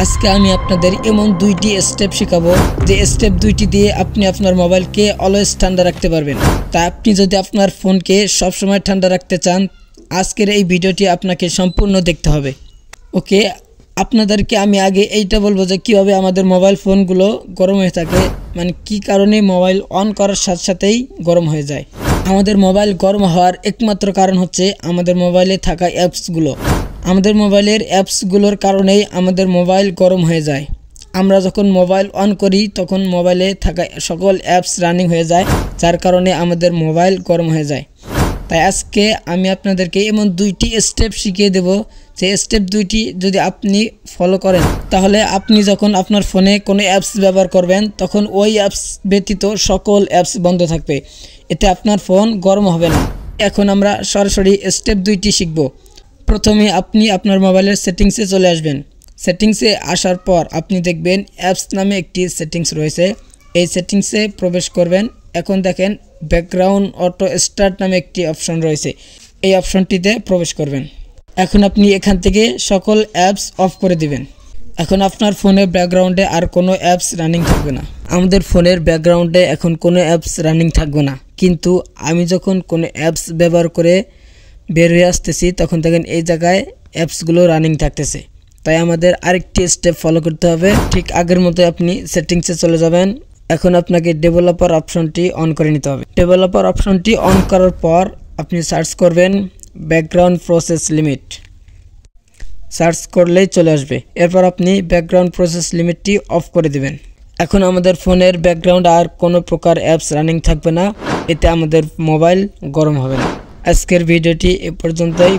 আজকে আমি আপনাদের এমন দুইটি স্টেপ শেখাবো যে স্টেপ দুইটি দিয়ে আপনি আপনার মোবাইলকে অলওয়েজ ঠান্ডা রাখতে পারবেন। তাই আপনি যদি আপনার ফোনকে সবসময় ঠান্ডা রাখতে চান, আজকের এই ভিডিওটি আপনাকে সম্পূর্ণ দেখতে হবে। ওকে, আপনাদেরকে আমি আগে এইটা বলবো যে কীভাবে আমাদের মোবাইল ফোনগুলো গরম হয়ে থাকে, মানে কি কারণে মোবাইল অন করার সাথে সাথেই গরম হয়ে যায়। আমাদের মোবাইল গরম হওয়ার একমাত্র কারণ হচ্ছে আমাদের মোবাইলে থাকা অ্যাপসগুলো। আমাদের মোবাইলের অ্যাপসগুলোর কারণেই আমাদের মোবাইল গরম হয়ে যায়। আমরা যখন মোবাইল অন করি তখন মোবাইলে থাকা সকল অ্যাপস রানিং হয়ে যায়, যার কারণে আমাদের মোবাইল গরম হয়ে যায়। তাই আজকে আমি আপনাদেরকে এমন দুইটি স্টেপ শিখিয়ে দেব, যে স্টেপ দুইটি যদি আপনি ফলো করেন তাহলে আপনি যখন আপনার ফোনে কোনো অ্যাপস ব্যবহার করবেন তখন ওই অ্যাপস ব্যতীত সকল অ্যাপস বন্ধ থাকবে, এতে আপনার ফোন গরম হবে না। এখন আমরা সরাসরি স্টেপ দুইটি শিখব। প্রথমে আপনি আপনার মোবাইলের সেটিংসে চলে আসবেন। সেটিংসে আসার পর আপনি দেখবেন অ্যাপস নামে একটি সেটিংস রয়েছে, এই সেটিংসে প্রবেশ করবেন। এখন দেখেন ব্যাকগ্রাউন্ড অটো স্টার্ট নামে একটি অপশন রয়েছে, এই অপশনটিতে প্রবেশ করবেন। এখন আপনি এখান থেকে সকল অ্যাপস অফ করে দিবেন। এখন আপনার ফোনের ব্যাকগ্রাউন্ডে আর কোনো অ্যাপস রানিং থাকবে না। আমাদের ফোনের ব্যাকগ্রাউন্ডে এখন কোনো অ্যাপস রানিং থাকবে না, কিন্তু আমি যখন কোনো অ্যাপস ব্যবহার করে বের হয়ে আসতেছি তখন দেখেন এই জায়গায় অ্যাপসগুলো রানিং থাকতেছে। তাই আমাদের আরেকটি স্টেপ ফলো করতে হবে। ঠিক আগের মতো আপনি সেটিংসে চলে যাবেন। এখন আপনাকে ডেভেলপার অপশনটি অন করে নিতে হবে। ডেভেলপার অপশনটি অন করার পর আপনি সার্চ করবেন ব্যাকগ্রাউন্ড প্রসেস লিমিট। সার্চ করলেই চলে আসবে। এরপর আপনি ব্যাকগ্রাউন্ড প্রসেস লিমিটটি অফ করে দিবেন। এখন আমাদের ফোনের ব্যাকগ্রাউন্ড আর কোনো প্রকার অ্যাপস রানিং থাকবে না, এতে আমাদের মোবাইল গরম হবে না। আজকের ভিডিওটি এ পর্যন্তই।